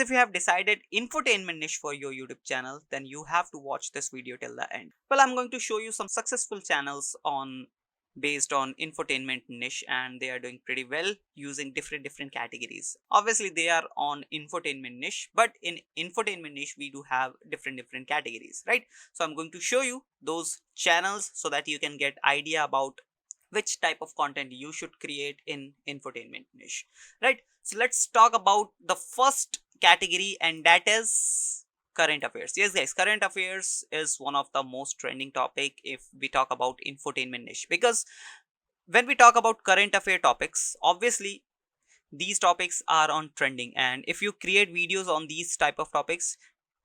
guys, if you have decided infotainment niche for your YouTube channel, then you have to watch this video till the end. Well, I'm going to show you some successful channels on based on infotainment niche, and they are doing pretty well using different categories. Obviously they are on infotainment niche, but in infotainment niche we do have different categories, right? So I'm going to show you those channels so that you can get idea about which type of content you should create in infotainment niche, right? So let's talk about the first category, and that is current affairs. Yes guys, current affairs is one of the most trending topic if we talk about infotainment niche, because when we talk about current affair topics, obviously these topics are on trending, and if you create videos on these type of topics,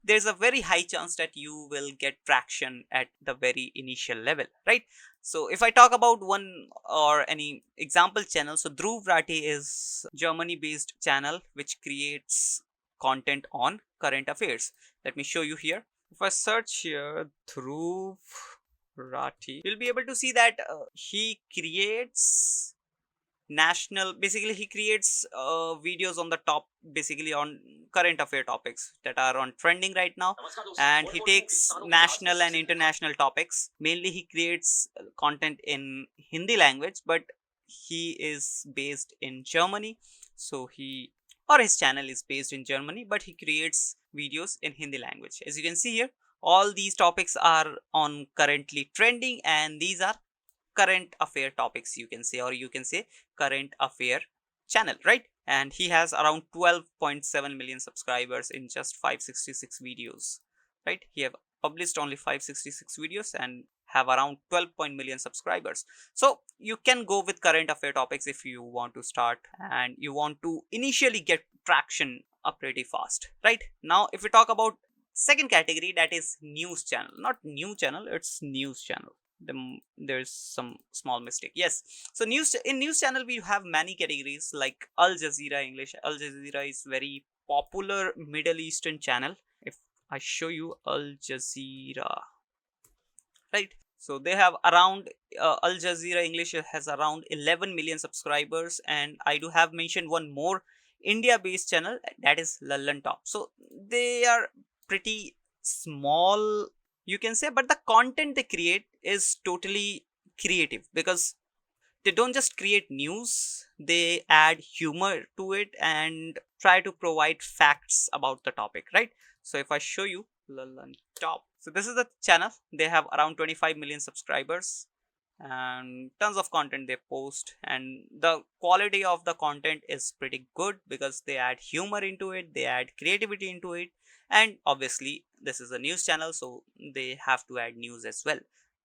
there's a very high chance that you will get traction at the very initial level, right? So if I talk about one or any example channel, so Dhruv Rathi is Germany based channel which creates content on current affairs. Let me show you here. If I search here Dhruv Rathi, you'll be able to see that he creates basically he creates videos on the top, basically on current affair topics that are on trending right now, and he takes national and international topics. Mainly he creates content in Hindi language, but he is based in Germany, so he or his channel is based in Germany, but he creates videos in Hindi language. As you can see here, all these topics are on currently trending, and these are current affair topics, you can say, or you can say current affair channel, right? And he has around 12.7 million subscribers in just 566 videos, right? He have published only 566 videos and have around 12 million subscribers. So you can go with current affair topics if you want to start and you want to initially get traction up pretty fast, right? Now if we talk about second category, that is news channel. Not new channel, it's news channel. There's some small mistake. Yes, so in news channel we have many categories like Al Jazeera English. Al Jazeera is very popular Middle Eastern channel. If I show you Al Jazeera, right, so they have around Al Jazeera English has around 11 million subscribers, and I do have mentioned one more India based channel, that is Lallan Top. So they are pretty small, you can say, but the content they create is totally creative, because they don't just create news, they add humor to it and try to provide facts about the topic, right? So if I show you Lallan Top, so this is the channel. They have around 25 million subscribers and tons of content they post, and the quality of the content is pretty good because they add humor into it, they add creativity into it, and obviously this is a news channel, so they have to add news as well,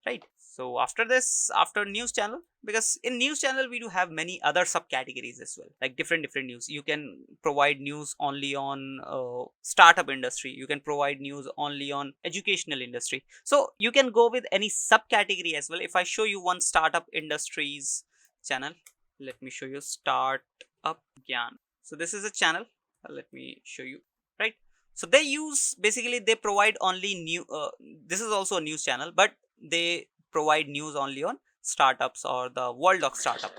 right? So after this, after news channel, because in news channel we do have many other subcategories as well, like different news. You can provide news only on startup industry, you can provide news only on educational industry, so you can go with any subcategory as well. If I show you one startup industries channel, let me show you Startup Gyan. So this is a channel, let me show you, right? So they use, basically they provide only new this is also a news channel, but they provide news only on startups or the world of startup.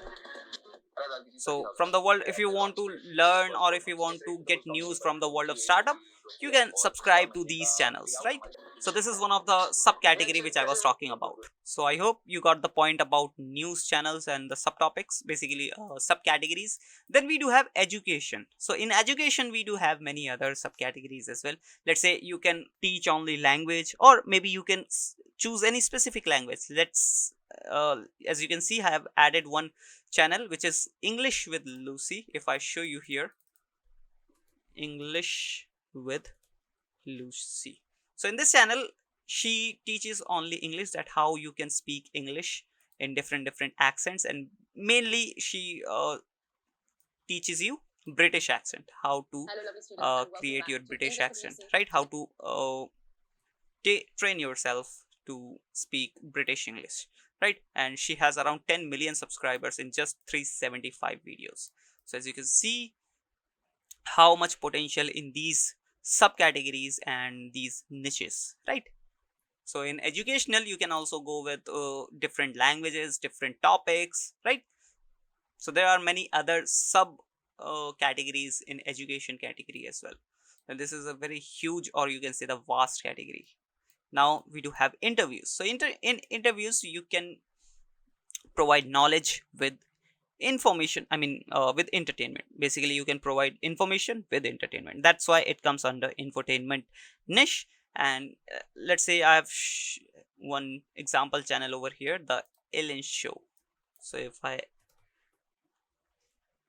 So from the world, if you want to learn or if you want to get news from the world of startup, you can subscribe to these channels, right? So this is one of the subcategory which I was talking about. So I hope you got the point about news channels and the subtopics, basically subcategories. Then we do have education. So in education we do have many other subcategories as well. Let's say you can teach only language, or maybe you can choose any specific language. Let's as you can see, I have added one channel which is English with Lucy. If I show you here, English with Lucy. So in this channel she teaches only English, that how you can speak English in different accents, and mainly she teaches you British accent, how to create your British accent, right? How to train yourself to speak British English, right? And she has around 10 million subscribers in just 375 videos. So as you can see, how much potential in these subcategories and these niches, right? So in educational you can also go with different languages, different topics, right? So there are many other sub categories in education category as well. And this is a very huge, or you can say the vast category. Now we do have interviews. So in interviews you can provide knowledge with information, with entertainment. Basically you can provide information with entertainment. That's why it comes under infotainment niche. And let's say I have one example channel over here, the Ellen Show. So if I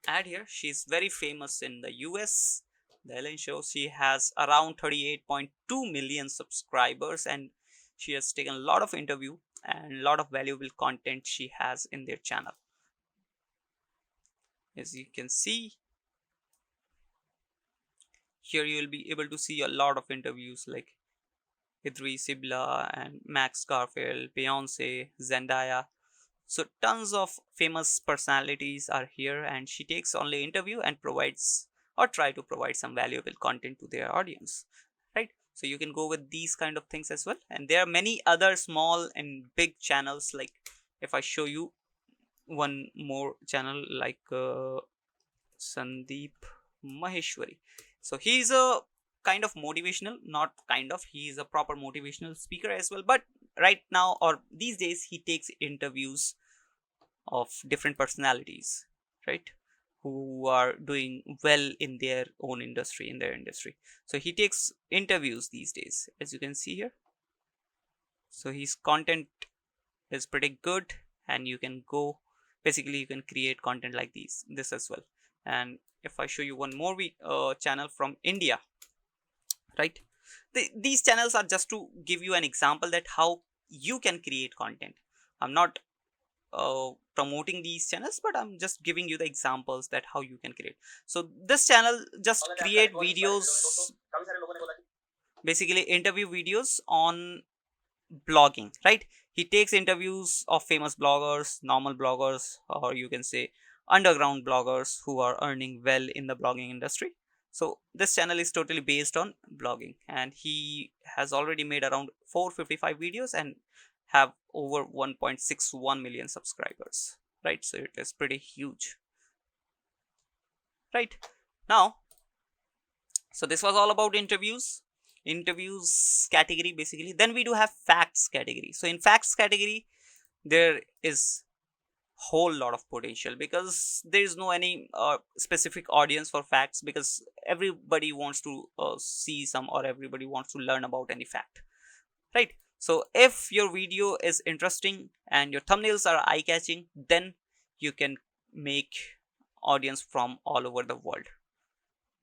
add here, she's very famous in the US. The Ellen Show, she has around 38.2 million subscribers, and she has taken a lot of interview and a lot of valuable content she has in their channel. As you can see here, you will be able to see a lot of interviews like Idris Sibla and Max Garfield, Beyonce, Zendaya. So tons of famous personalities are here, and she takes only interview and provides or try to provide some valuable content to their audience, right? So you can go with these kind of things as well. And there are many other small and big channels. Like if I show you one more channel like Sandeep Maheshwari. So he's a kind of motivational, not kind of, he is a proper motivational speaker as well. But right now or these days he takes interviews of different personalities, right, who are doing well in their own industry, in their industry. So he takes interviews these days, as you can see here. So his content is pretty good, and you can go, basically you can create content like this as well. And if I show you one more channel from India, right, these channels are just to give you an example that how you can create content. I'm not promoting these channels, but I'm just giving you the examples that how you can create. So this channel just create videos, basically interview videos on blogging, right? He takes interviews of famous bloggers, normal bloggers, or you can say underground bloggers who are earning well in the blogging industry. So this channel is totally based on blogging, and he has already made around 455 videos and have over 1.61 million subscribers, right? So it is pretty huge, right? Now, so this was all about interviews category basically. Then we do have facts category. So in facts category there is whole lot of potential, because there is no any specific audience for facts, because everybody wants to see some, or everybody wants to learn about any fact, right? So if your video is interesting and your thumbnails are eye catching, then you can make audience from all over the world.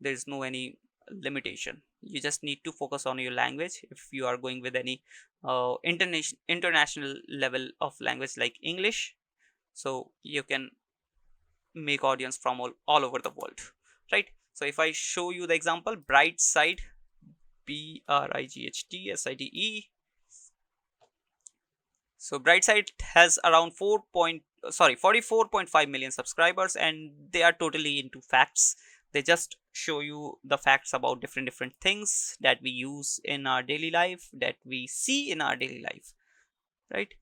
There is no any limitation. You just need to focus on your language. If you are going with any international level of language like English, so you can make audience from all over the world, right? So if I show you the example, bright side, BRIGHTSIDE. So Brightside has around 44.5 million subscribers, and they are totally into facts. They just show you the facts about different things that we use in our daily life, that we see in our daily life, right?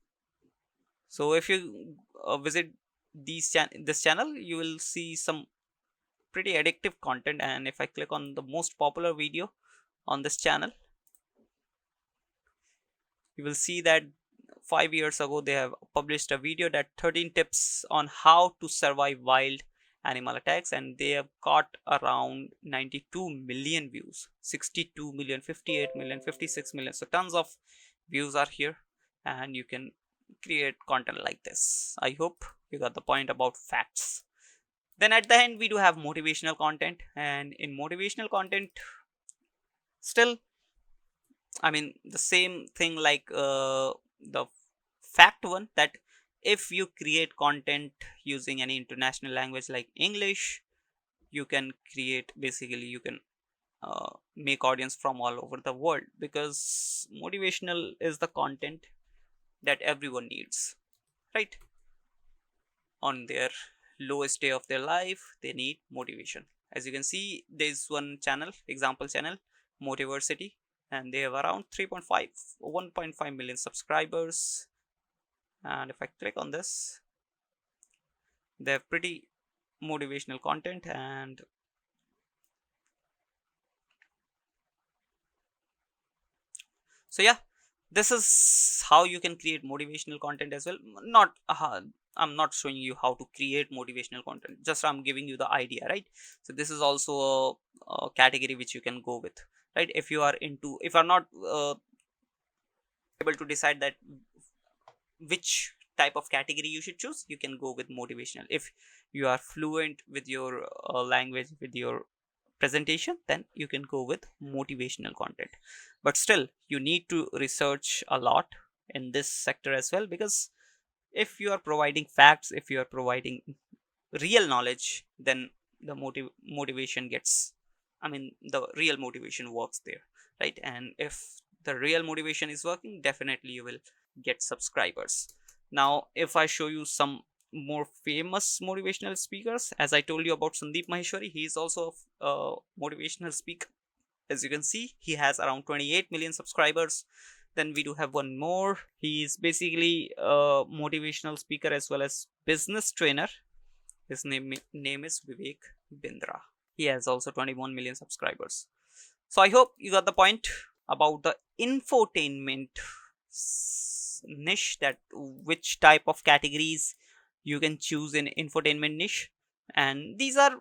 So if you visit this channel, you will see some pretty addictive content. And if I click on the most popular video on this channel, you will see that 5 years ago they have published a video that 13 tips on how to survive wild animal attacks, and they have got around 92 million views, 62 million, 58 million, 56 million. So tons of views are here, and you can create content like this. I hope you got the point about facts. Then at the end we do have motivational content, and in motivational content still, the same thing like the fact one, that if you create content using any international language like English, you can create, basically you can make audience from all over the world, because motivational is the content that everyone needs, right? On their lowest day of their life, they need motivation. As you can see, there's one channel, example channel, Motiversity, and they have around 3.5 1.5 million subscribers. And if I click on this, they have pretty motivational content, and So yeah, this is how you can create motivational content as well. Not I'm not showing you how to create motivational content, just I'm giving you the idea, right? So this is also a category which you can go with, right? If you are into, if you are not able to decide that which type of category you should choose, you can go with motivational. If you are fluent with your language, with your presentation, then you can go with motivational content. But still, you need to research a lot in this sector as well, because if you are providing facts, if you are providing real knowledge, then the motivation gets, I mean, the real motivation works there, right? And if the real motivation is working, definitely you will get subscribers. Now if I show you some more famous motivational speakers, as I told you about Sandeep Maheshwari, he is also a motivational speaker. As you can see, he has around 28 million subscribers. Then we do have one more. He is basically a motivational speaker as well as business trainer. His name is Vivek Bindra. He has also 21 million subscribers. So I hope you got the point about the infotainment niche, that which type of categories you can choose in infotainment niche. And these are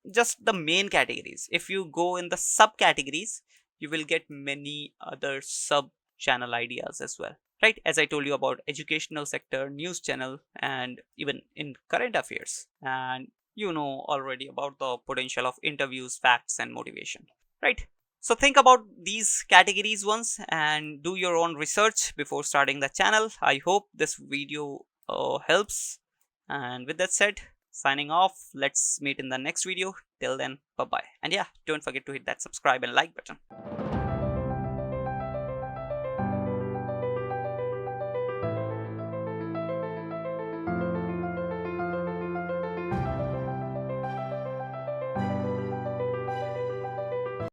just the main categories. If you go in the subcategories, you will get many other sub channel ideas as well, right? As I told you about educational sector, news channel, and even in current affairs. And you know already about the potential of interviews, facts, and motivation, right? So think about these categories once and do your own research before starting the channel. I hope this video helps. And with that said, signing off. Let's meet in the next video. Till then, bye bye. And yeah, don't forget to hit that subscribe and like button.